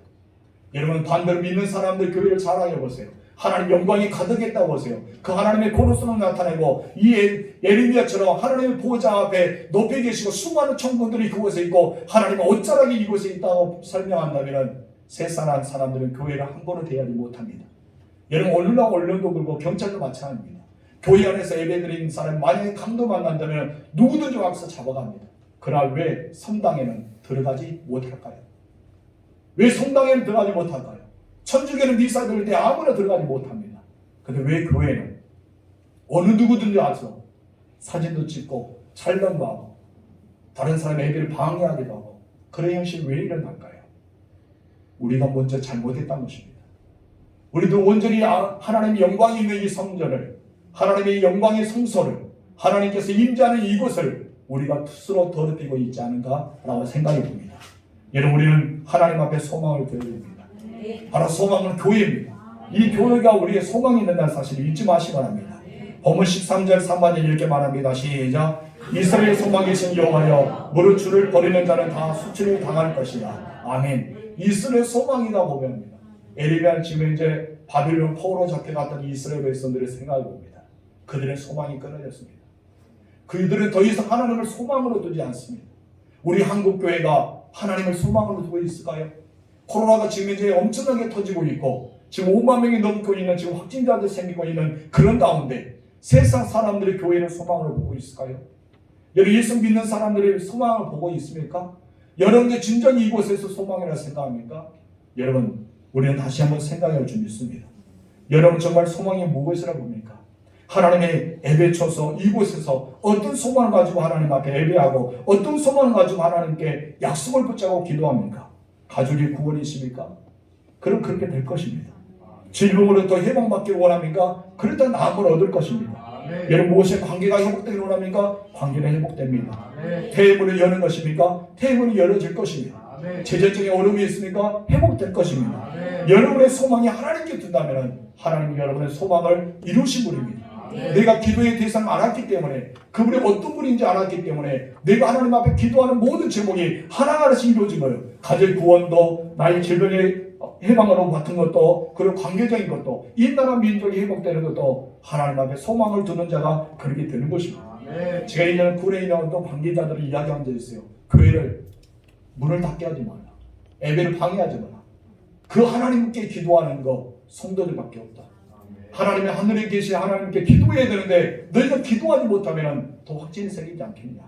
여러분, 반대로 믿는 사람들 교회를 자랑해 보세요. 하나님 영광이 가득했다고 보세요. 그 하나님의 고로스를 나타내고 이 에르미야처럼 하나님의 보좌 앞에 높이 계시고 수많은 천군들이 그곳에 있고 하나님의 옷자락이 이곳에 있다고 설명한다면 세상한 사람들은 교회를 한 번은 대하지 못합니다. 여러분, 오늘날 언론도 그렇고 경찰도 마찬가지입니다. 교회 안에서 예배드리는 사람이 만약에 강도 만난다면 누구든지 와서 잡아갑니다. 그러나 왜 성당에는 들어가지 못할까요? 왜 성당에는 들어가지 못할까요? 천주교는 미사 드릴 때 아무나 들어가지 못합니다. 근데 왜 교회는 어느 누구든지 와서 사진도 찍고 촬영도 하고 다른 사람의 예배를 방해하기도 하고 그런 형식이 왜 일어날까요? 우리가 먼저 잘못했다는 것입니다. 우리도 온전히 하나님의 영광이 있는 이 성전을, 하나님의 영광의 성소를, 하나님께서 임재하는 이곳을 우리가 스스로 더럽히고 있지 않은가라고 생각이 듭니다. 여러분, 우리는 하나님 앞에 소망을 드려야 됩니다. 바로 소망은 교회입니다. 이 교회가 우리의 소망이 있는 사실을 잊지 마시기 바랍니다. 본문 13절 3반절 이렇게 말합니다. 시작. 이스라엘의 소망이신 여호와여, 무릇 주를 버리는 자는 다 수치를 당할 것이다. 아멘. 이스라엘 소망이다 보면입니다. 에르미야는 지금 이제 바빌론 포로로 잡혀갔던 이스라엘 백성들을 생각해 봅니다. 그들의 소망이 끊어졌습니다. 그들은 더 이상 하나님을 소망으로 두지 않습니다. 우리 한국교회가 하나님을 소망으로 두고 있을까요? 코로나가 지금 이제 엄청나게 터지고 있고 지금 5만 명이 넘고 있는 지금 확진자들 생기고 있는 그런 가운데 세상 사람들이 교회를 소망으로 보고 있을까요? 여러분, 예수 믿는 사람들이 소망을 보고 있습니까? 여러분들 진정이 이곳에서 소망이라 생각합니까? 여러분, 우리는 다시 한번 생각할 줄 믿습니다. 여러분, 정말 소망이 무엇이라고 봅니까? 하나님의 예배쳐서 이곳에서 어떤 소망을 가지고 하나님 앞에 예배하고 어떤 소망을 가지고 하나님께 약속을 붙잡고 기도합니까? 가족이 구원이십니까? 그럼 그렇게 될 것입니다. 질병으로부터 해방받기를 원합니까? 그렇다면 나음을 얻을 것입니다. 여러분, 무엇에 관계가 회복되기를 원합니까? 관계는 회복됩니다. 태문을 여는 것입니까? 태문이 열어질 것입니다. 재정적인 어려움이 있습니까? 회복될 것입니다. 여러분의 소망이 하나님께 둔다면 하나님이 여러분의 소망을 이루신 분입니다. 내가 기도의 대상을 알았기 때문에, 그분이 어떤 분인지 알았기 때문에 내가 하나님 앞에 기도하는 모든 제목이 하나하나씩 이루어진 거예요. 가정 구원도, 나의 질병의 해방으로 같은 것도, 그리고 관계적인 것도, 이 나라 민족이 회복되는 것도 하나님 앞에 소망을 두는 자가 그렇게 되는 것입니다. 제가 이제는 군에 있는 또 관계자들이 이야기한 적 있어요. 교회를 문을 닫게 하지 마라, 예배를 방해하지 마라. 그 하나님께 기도하는 거 성도들밖에 없다. 하나님의 하늘에 계신 하나님께 기도해야 되는데 너희가 기도하지 못하면 더 확진이 생기지 않겠냐.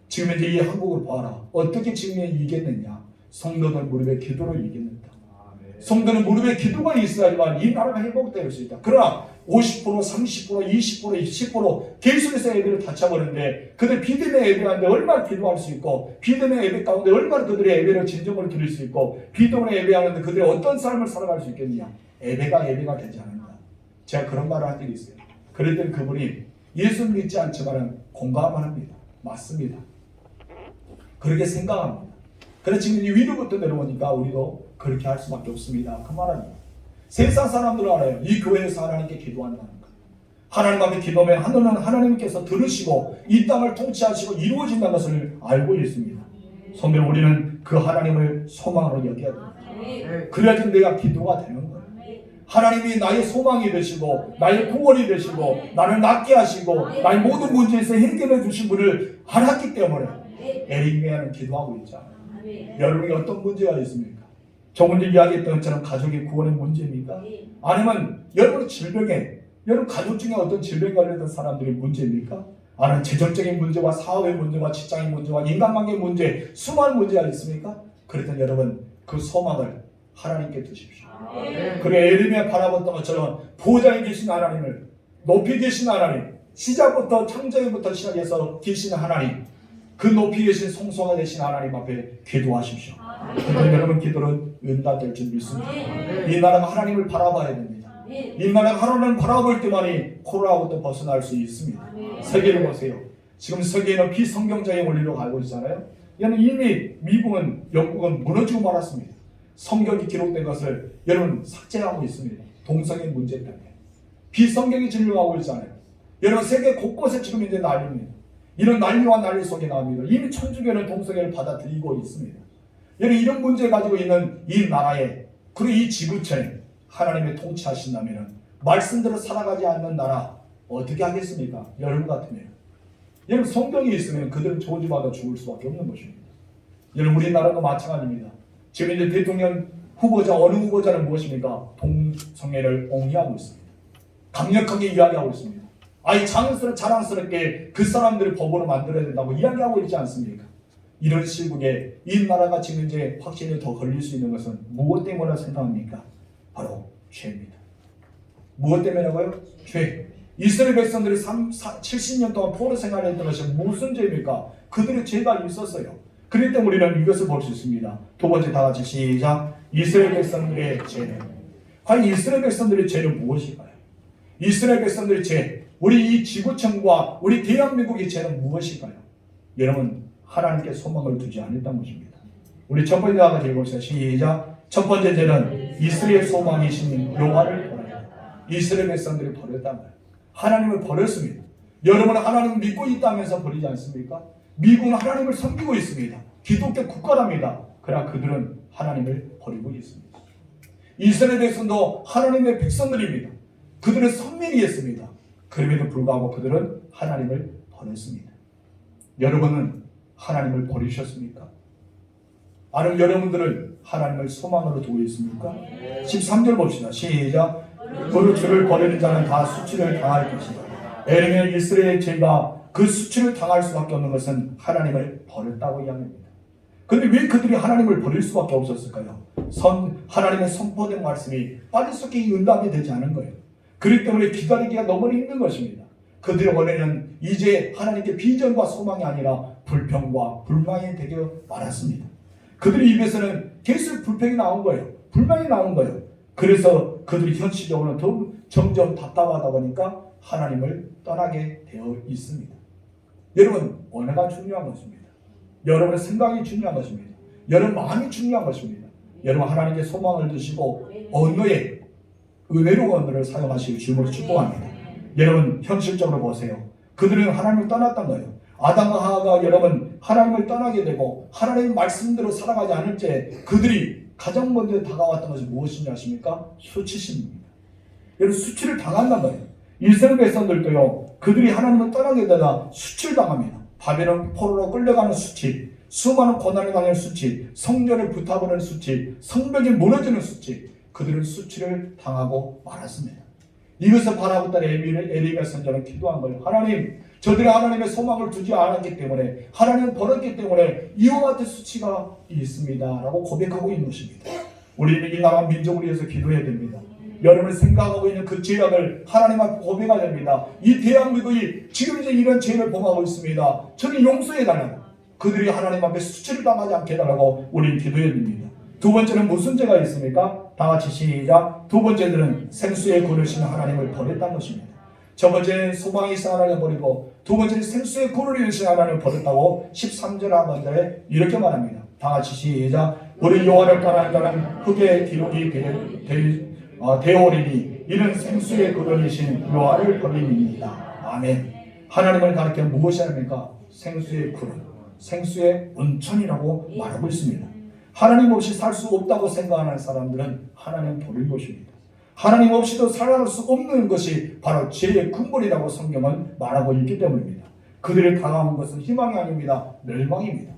지금 이제 이 한국을 봐라. 어떻게 지금 이겼느냐. 성도들 무릎에 기도로 이겼는다. 성도는 무릎에 기도가 있어야지만 이 나라가 회복될 수 있다. 그러나 50%, 30%, 20%, 10% 계속해서 예배를 다쳐버리는데, 그들 비대면 예배하는데 얼마나 기도할 수 있고, 비대면 예배 가운데 얼마나 그들의 예배를 진정으로 드릴 수 있고, 비대면 예배하는데 그들이 어떤 삶을 살아갈 수 있겠느냐. 예배가 되지 않는다. 제가 그런 말을 한 적이 있어요. 그랬더니 그분이 예수 믿지 않지만 공감합니다. 맞습니다. 그렇게 생각합니다. 그래서 지금 이 위로부터 내려오니까 우리도 그렇게 할 수밖에 없습니다. 그 말입니다. 세상 사람들은 알아요. 이 교회에서 하나님께 기도한다는 것. 하나님 앞에 기도하면 하나님께서 들으시고 이 땅을 통치하시고 이루어진다는 것을 알고 있습니다. 성도 우리는 그 하나님을 소망으로 여겨야 됩니다. 그래야지 내가 기도가 되는 거예요. 하나님이 나의 소망이 되시고 나의 구원이 되시고 나를 낫게 하시고 나의 모든 문제에서 해결해 주신 분을 알았기 때문에 에릭메아는 기도하고 있잖아요. 여러분이 어떤 문제가 있습니까? 조금 전에 이야기했던 것처럼 가족의 구원의 문제입니까? 아니면 여러분 질병에, 여러분 가족 중에 어떤 질병에 걸렸던 사람들의 문제입니까? 아니면 재정적인 문제와 사업의 문제와 직장의 문제와 인간관계 문제, 수많은 문제가 있습니까? 그랬더니 여러분 그 소망을 하나님께 두십시오. 그리고 에르미야 바라봤던 것처럼 보좌에 계신 하나님을, 높이 계신 하나님, 시작부터 창조부터 시작해서 계신 하나님, 그 높이 계신 성소가 되신 하나님 앞에 기도하십시오. 그러면 여러분 기도는 응답될 줄 믿습니다. 이 나라가 하나님을 바라봐야 됩니다. 이 나라가 하나님을 바라볼 때만이 코로나부터 벗어날 수 있습니다. 세계를 보세요. 지금 세계는 비성경적인 원리로 가고 있잖아요. 이미 미국은, 영국은 무너지고 말았습니다. 성경이 기록된 것을 여러분 삭제하고 있습니다. 동성애 문제 때문에. 비성경이 진료하고 있잖아요. 여러분 세계 곳곳에 지금 이제 난리입니다. 이런 난리와 난리 속에 나옵니다. 이미 천주교는 동성애를 받아들이고 있습니다. 여러분 이런 문제 가지고 있는 이 나라에, 그리고 이 지구촌에 하나님의 통치하신다면 말씀대로 살아가지 않는 나라 어떻게 하겠습니까? 여러분 같으면. 여러분 성경이 있으면 그들은 저주받아 죽을 수밖에 없는 것입니다. 여러분 우리나라도 마찬가지입니다. 지금 이제 대통령 후보자, 어느 후보자는 무엇입니까? 동성애를 옹호하고 있습니다. 강력하게 이야기하고 있습니다. 아니 자랑스럽게 그 사람들을 법으로 만들어야 된다고 이야기하고 있지 않습니까? 이런 시국에 이 나라가 지금 이제 확진에 더 걸릴 수 있는 것은 무엇 때문에 생각합니까? 바로 죄입니다. 무엇 때문이라고요? 죄. 이스라엘 백성들이 70년 동안 포로 생활했던 것이 무슨 죄입니까? 그들의 죄가 있었어요. 그렇기 때문에 우리는 이것을 볼 수 있습니다. 두 번째 다 같이 시작. 이스라엘 백성들의 죄는, 과연 이스라엘 백성들의 죄는 무엇일까요? 이스라엘 백성들의 죄, 우리 이 지구촌과 우리 대한민국의 죄는 무엇일까요? 여러분 하나님께 소망을 두지 않았다는 것입니다. 우리 첫 번째 다 같이 읽어봅시다. 시작. 첫 번째 죄는 이스라엘 소망이신 여호와를 버렸다. 이스라엘 백성들이 버렸단 말이에요. 하나님을 버렸습니다. 여러분은 하나님을 믿고 있다면서 버리지 않습니까? 미국은 하나님을 섬기고 있습니다. 기독교 국가랍니다. 그러나 그들은 하나님을 버리고 있습니다. 이스라엘 백성도 하나님의 백성들입니다. 그들은 선민이었습니다. 그럼에도 불구하고 그들은 하나님을 버렸습니다. 여러분은 하나님을 버리셨습니까? 아니면 여러분들은 하나님을 소망으로 두고 있습니까? 13절 봅시다. 시작. 그 주를 버리는 자는 다 수치를 당할 것이다. 에르미야 이스라엘 죄가 그 수치를 당할 수밖에 없는 것은 하나님을 버렸다고 이야기합니다. 그런데 왜 그들이 하나님을 버릴 수밖에 없었을까요? 하나님의 선포된 말씀이 빠르게 응답이 되지 않은 거예요. 그렇기 때문에 기다리기가 너무 힘든 것입니다. 그들의 원래는 이제 하나님께 비전과 소망이 아니라 불평과 불만이 되게 많았습니다. 그들의 입에서는 계속 불평이 나온 거예요. 불만이 나온 거예요. 그래서 그들이 현실적으로는 점점 답답하다 보니까 하나님을 떠나게 되어 있습니다. 여러분, 언어가 중요한 것입니다. 여러분의 생각이 중요한 것입니다. 여러분 마음이 중요한 것입니다. 여러분 하나님께 소망을 두시고 언어에 은혜로운 언어를 사용하시길 주님으로 축복합니다. 여러분 현실적으로 보세요. 그들은 하나님을 떠났던 거예요. 아담과 하와가 여러분 하나님을 떠나게 되고 하나님의 말씀대로 살아가지 않을 때 그들이 가장 먼저 다가왔던 것이 무엇인지 아십니까? 수치심입니다. 여러분 수치를 당한단 말이에요. 이스라엘 백성들도요. 그들이 하나님을 떠나게 되다 수치를 당합니다. 바벨론 포로로 끌려가는 수치, 수많은 고난을 당하는 수치, 성전을 불타버리는 수치, 성벽이 무너지는 수치, 그들은 수치를 당하고 말았습니다. 이것을 바라보던 에리야 선지자는 기도한 거예요. 하나님, 저들이 하나님의 소망을 두지 않았기 때문에, 하나님을 버렸기 때문에 이와 같은 수치가 있습니다 라고 고백하고 있는 것입니다. 우리는 이 나라 민족을 위해서 기도해야 됩니다. 여러분이 생각하고 있는 그 죄악을 하나님 앞에 고백해야 됩니다. 이 대한민국이 지금 이제 이런 죄를 범하고 있습니다. 저는 용서해달라고, 그들이 하나님 앞에 수치를 당하지 않게 해달라고 우리는 기도해야 됩니다. 두 번째는 무슨 죄가 있습니까? 다 같이 시작. 두 번째는 생수에 거르시는 하나님을 버렸다는 것입니다. 첫 번째는 소망이 있는 하나님을 버리고, 두 번째는 생수에 거르시는 하나님을 버렸다고 13절 하반절에 이렇게 말합니다. 다 같이 시작. 우리 여호와를 떠난 자는 흙의 기록이 되오리니 이는 생수에 거르신 여호와를 버림이니이다. 아멘. 하나님을 가리켜 무엇이 합니까? 생수의 구름, 생수의 온천이라고 말하고 있습니다. 하나님 없이 살 수 없다고 생각하는 사람들은 하나님 버린 것입니다. 하나님 없이도 살아갈 수 없는 것이 바로 죄의 근본이라고 성경은 말하고 있기 때문입니다. 그들이 당한 것은 희망이 아닙니다. 멸망입니다.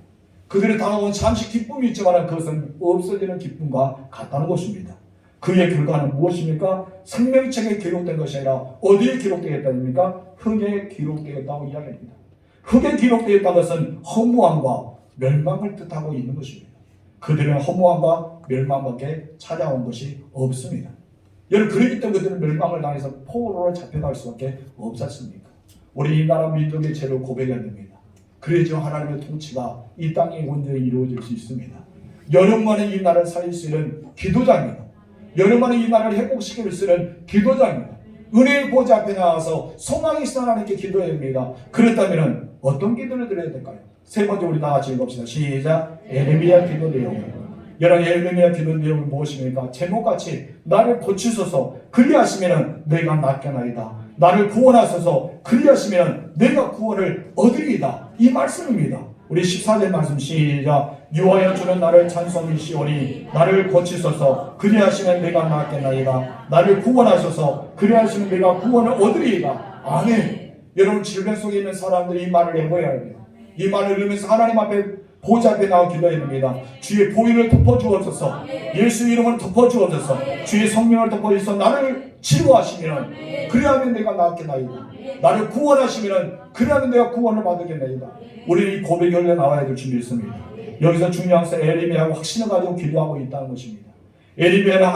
그들이 당한 잠시 기쁨이 있지만 그것은 없어지는 기쁨과 같다는 것입니다. 그의 결과는 무엇입니까? 생명책에 기록된 것이 아니라 어디에 기록되었다입니까? 흙에 기록되었다고 이야기합니다. 흙에 기록되었다는 것은 허무함과 멸망을 뜻하고 있는 것입니다. 그들은 허무함과 멸망밖에 찾아온 것이 없습니다. 여러분, 그렇기 때문에 그들은 멸망을 당해서 포로로 잡혀갈 수밖에 없었습니까? 우리 이 나라 민족의 죄를 고백해야 됩니다. 그래야지 하나님의 통치가 이 땅에 온전히 이루어질 수 있습니다. 여러분만이 이 나라를 살릴 수 있는 기도자입니다. 여러분만이 이 나라를 회복시킬 수 있는 기도자입니다. 은혜의 보좌 앞에 나와서 소망이 있어 하나님께 기도해야 됩니다. 그렇다면 어떤 기도를 드려야 될까요? 세 번째, 우리 다 같이 읽읍시다. 시작. 에레미야 기도 내용. 여러분, 에레미야 기도 내용은 무엇입니까? 제목같이 나를 고치소서 그리하시면 내가 낫겠나이다. 나를 구원하소서 그리하시면 내가 구원을 얻으리이다. 이 말씀입니다. 우리 14절 말씀 시작. 여호와여 주는 나를 찬송이시오니 나를 고치소서 그리하시면 내가 낫겠나이다. 나를 구원하소서 그리하시면 내가 구원을 얻으리이다. 아멘. 여러분, 질병 속에 있는 사람들이 이 말을 해보여야 합니다. 이 말을 들으면서 하나님 앞에 보좌 앞에 나와 기도해야 됩니다. 주의 보혈을 덮어주옵소서, 예수 이름을 덮어주옵소서, 주의 성령을 덮어주셔서 나를 치료하시면 그리하면 내가 낫겠나이다. 나를 구원하시면 그리하면 내가 구원을 받겠나이다. 우리는 이 고백이 열려 나와야 될 줄 믿습니다. 여기서 중요한 것은 에레미야가 확신을 가지고 기도하고 있다는 것입니다. 에레미야는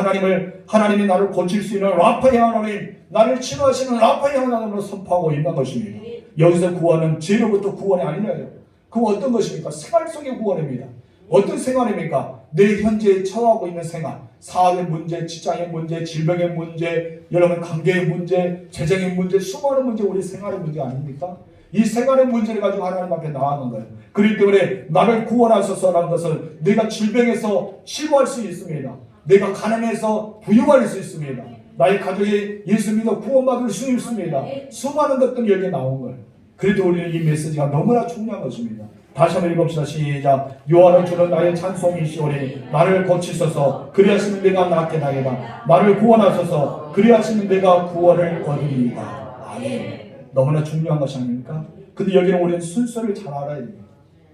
하나님이 나를 고칠 수 있는 라파의 하나님, 나를 치료하시는 라파의 하나님으로 선포하고 있는 것입니다. 여기서 구원은 죄로부터 구원이 아니라요. 그 어떤 것입니까? 생활 속의 구원입니다. 어떤 생활입니까? 내 현재 처하고 있는 생활, 사업의 문제, 직장의 문제, 질병의 문제, 여러분 관계의 문제, 재정의 문제, 수많은 문제, 우리 생활의 문제 아닙니까? 이 생활의 문제를 가지고 하나님 앞에 나아가는 거예요. 그렇기 때문에 나를 구원하소서라는 것은 내가 질병에서 치유할 수 있습니다. 내가 가난해서 부유할 수 있습니다. 나의 가족이 예수 믿어 구원받을 수 있습니다. 수많은 것들이 여기에 나온 거예요. 그래도 우리는 이 메시지가 너무나 중요한 것입니다. 다시 한번 읽읍시다. 시작. 여호와는 주는 나의 찬송이시오니 나를 고치소서 그리하시면 내가 낫겠나이다. 나를 구원하소서 그리하시면 내가 구원을 얻으리이다. 아멘. 너무나 중요한 것이 아닙니까? 근데 여기는 우리는 순서를 잘 알아야 됩니다.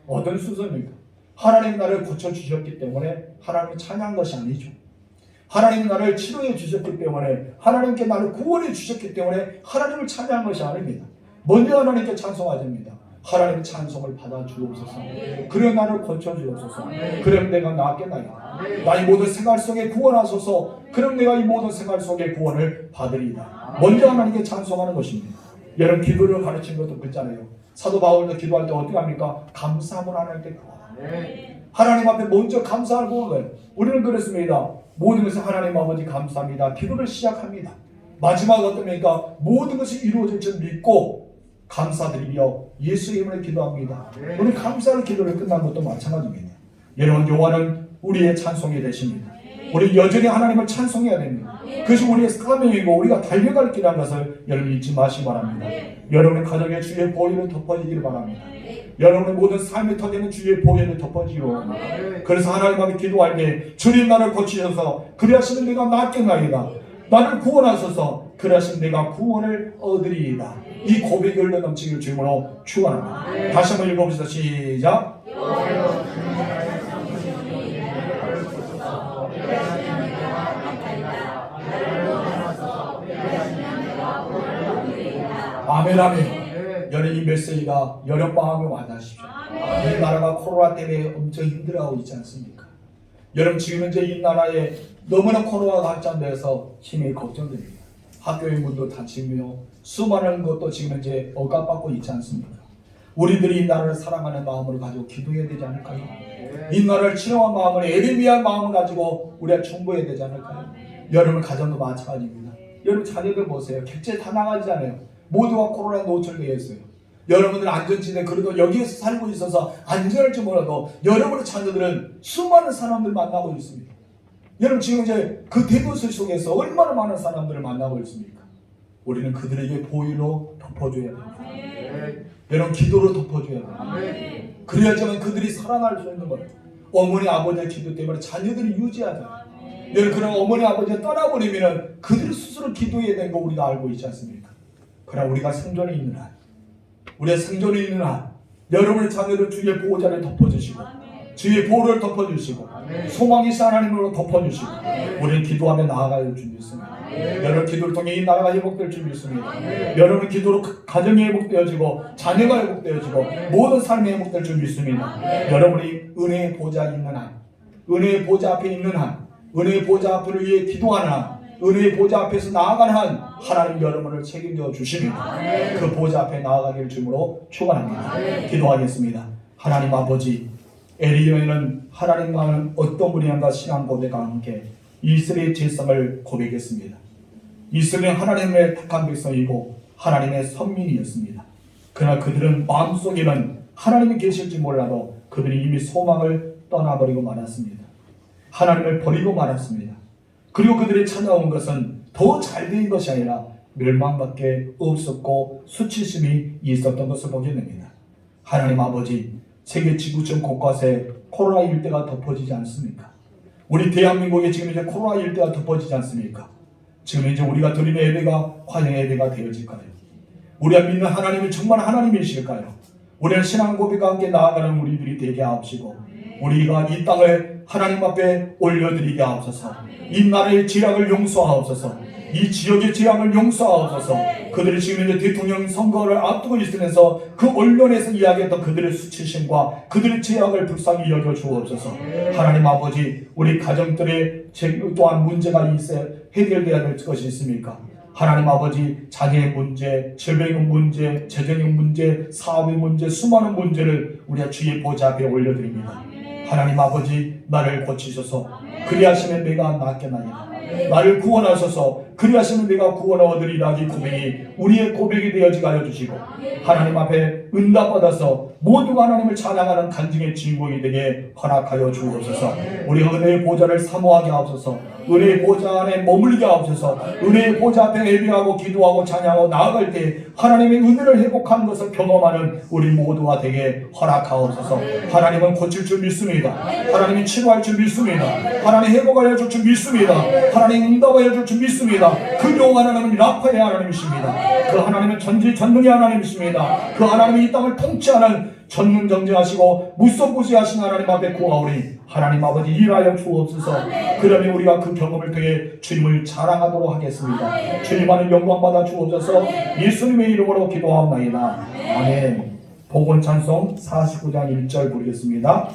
어떤 순서입니까? 하나님이 나를 고쳐주셨기 때문에 하나님을 찬양한 것이 아니죠. 하나님이 나를 치료해 주셨기 때문에, 하나님께 나를 구원해 주셨기 때문에 하나님을 찬양한 것이 아닙니다. 먼저 하나님께 찬송해야 됩니다. 하나님의 찬송을 받아 주옵소서. 그래 나를 고쳐 주옵소서. 그럼 내가 낫겠나이다. 나의 모든 생활 속에 구원하소서. 그럼 내가 이 모든 생활 속에 구원을 받으리이다. 먼저 하나님께 찬송하는 것입니다. 여러분, 기도를 가르친 것도 그렇잖아요. 사도 바울도 기도할 때 어떻게 합니까? 감사함을 하나님께 구하라. 하나님 앞에 먼저 감사하고 거예요. 우리는 그렇습니다. 모든 것을 하나님 아버지 감사합니다. 기도를 시작합니다. 마지막 어떻습니까? 모든 것이 이루어질 줄 믿고 감사드리며 예수 이름으로 기도합니다. 우리 감사의 기도를 끝난 것도 마찬가지입니다. 여러분, 여호와는 우리의 찬송이 되십니다. 우리 여전히 하나님을 찬송해야 됩니다. 그것이 우리의 사명이고 우리가 달려갈 길이라는 것을 여러분 잊지 마시기 바랍니다. 여러분의 가정에 주의 보혈을 덮어지기를 바랍니다. 여러분의 모든 삶의 터대는 주의 보혈을 덮어지기를 바랍니다. 그래서 하나님 앞에 기도할 때 주님 나를 고치셔서 그리하시면 내가 낫겠나이다. 나를 구원하소서 그리하시면 내가 구원을 얻으리이다. 이 고백이 흘러 넘치기를 주님으로 축원합니다. 다시 한번 읽어보시다. 시작. 아멘 아멘. 여러분 이 메시지가 여름방학을 맞이하십시오. 이 나라가 코로나 때문에 엄청 힘들어하고 있지 않습니까? 여러분 지금 현재 이 나라에 너무나 코로나가 확산돼서 힘이 걱정됩니다. 학교의 문도 닫히며 수많은 것도 지금 현재 억압받고 있지 않습니까? 우리들이 이 나라를 사랑하는 마음으로 가지고 기도해야 되지 않을까요? 이 나라를 치료한 마음으로 예배미한 마음을 가지고 우리가 충고해야 되지 않을까요? 여러분 가정도 마찬가지입니다. 여러분 자녀들 보세요. 객체 다 나가지잖아요. 모두가 코로나에 노출되어 있어요. 여러분들 안전지대 그래도 여기에서 살고 있어서 안전할지 몰라도 여러분의 자녀들은 수많은 사람들 만나고 있습니다. 여러분 지금 이제 그 대도시 속에서 얼마나 많은 사람들을 만나고 있습니까? 우리는 그들에게 보혈로 덮어줘야 됩니다. 여러분 기도로 덮어줘야 됩니다. 그래야지만 그들이 살아날 수 있는 거예요. 어머니 아버지의 기도 때문에 자녀들이 유지하잖아요. 여러분 그런 어머니 아버지가 떠나버리면 그들이 스스로 기도해야 되는 거 우리가 알고 있지 않습니까? 그러나 우리가 생존에 있는 한, 우리가 생존에 있는 한 여러분의 자녀를 주의 보호자를 덮어주시고 주의 보호를 덮어주시고 소망이신 하나님으로 덮어주시고 우리는 기도하며 나아갈 줄 믿습니다. 여러분 기도를 통해 이 나라가 회복될 줄 믿습니다. 여러분 기도로 가정이 회복되어지고 자녀가 회복되어지고 모든 삶이 회복될 줄 믿습니다. 여러분이 은혜의 보좌 있는 한, 은혜의 보좌 앞에 있는 한, 은혜의 보좌 앞을 위해 기도하는 한, 은혜의 보좌 앞에서 나아가는 한 하나님 여러분을 책임져 주십니다. 그 보좌 앞에 나아가기를 주님으로 축원합니다. 기도하겠습니다. 하나님 아버지, 엘리야는 하나님과는 어떤 분이란가 신앙 고백과 함께 이스라엘의 죄성을 고백했습니다. 이스라엘은 하나님의 택한 백성이고 하나님의 선민이었습니다. 그러나 그들은 마음속에는 하나님이 계실지 몰라도 그들이 이미 소망을 떠나버리고 말았습니다. 하나님을 버리고 말았습니다. 그리고 그들이 찾아온 것은 더 잘된 것이 아니라 멸망밖에 없었고 수치심이 있었던 것을 보게 됩니다. 하나님 아버지, 세계 지구촌 곳곳에 코로나 일대가 덮어지지 않습니까? 우리 대한민국에 지금 이제 코로나 일대가 덮어지지 않습니까? 지금 이제 우리가 드리는 예배가 과연 예배가 되어질까요? 우리가 믿는 하나님이 정말 하나님이실까요? 우리는 신앙 고백과 함께 나아가는 우리들이 되게 하옵시고 우리가 이 땅을 하나님 앞에 올려드리게 하옵소서. 이 나라의 재앙을 용서하옵소서. 이 지역의 재앙을 용서하옵소서. 그들이 지금 이제 대통령 선거를 앞두고 있으면서 그 언론에서 이야기했던 그들의 수치심과 그들의 재앙을 불쌍히 여겨 주옵소서. 하나님 아버지, 우리 가정들의 또한 문제가 있어 해결돼야 될 것이 있습니까? 하나님 아버지, 장애의 문제, 질병의 문제, 재정의 문제, 사업의 문제, 수많은 문제를 우리가 주의 보좌 앞에 올려드립니다. 하나님 아버지, 나를 고치소서. 그리하시면 내가 낫겠나이다. 나를 구원하소서. 그리하시면 내가 구원을 얻으리라. 이 고백이 우리의 고백이 되어지게 하여 주시고 하나님 앞에 응답받아서 모두가 하나님을 찬양하는 간증의 주인공이 되게 허락하여 주옵소서. 우리가 은혜의 보좌를 사모하게 하옵소서. 은혜의 보좌 안에 머물게 하옵소서. 은혜의 보좌 앞에 예배하고 기도하고 찬양하고 나아갈 때 하나님의 은혜를 회복하는 것을 경험하는 우리 모두가 되게 허락하옵소서. 하나님은 고칠 줄 믿습니다. 하나님이 치료할 줄 믿습니다. 하나님 회복하여 줄 줄 믿습니다. 하나님 응답하여 줄 줄 믿습니다. 그 영원 하나님은 라파의 하나님이십니다. 그 하나님은 전지전능의 하나님이십니다. 그 하나님이 이 땅을 통치하는 전능정죄하시고 무소부지하신 하나님 앞에 구하오니 하나님 아버지 일하여 주옵소서. 그러면 우리가 그 경험을 통해 주님을 자랑하도록 하겠습니다. 주님 안에 영광 받아 주옵소서. 예수님의 이름으로 기도하옵나이다. 아멘. 복원 찬송 49장 1절 부르겠습니다.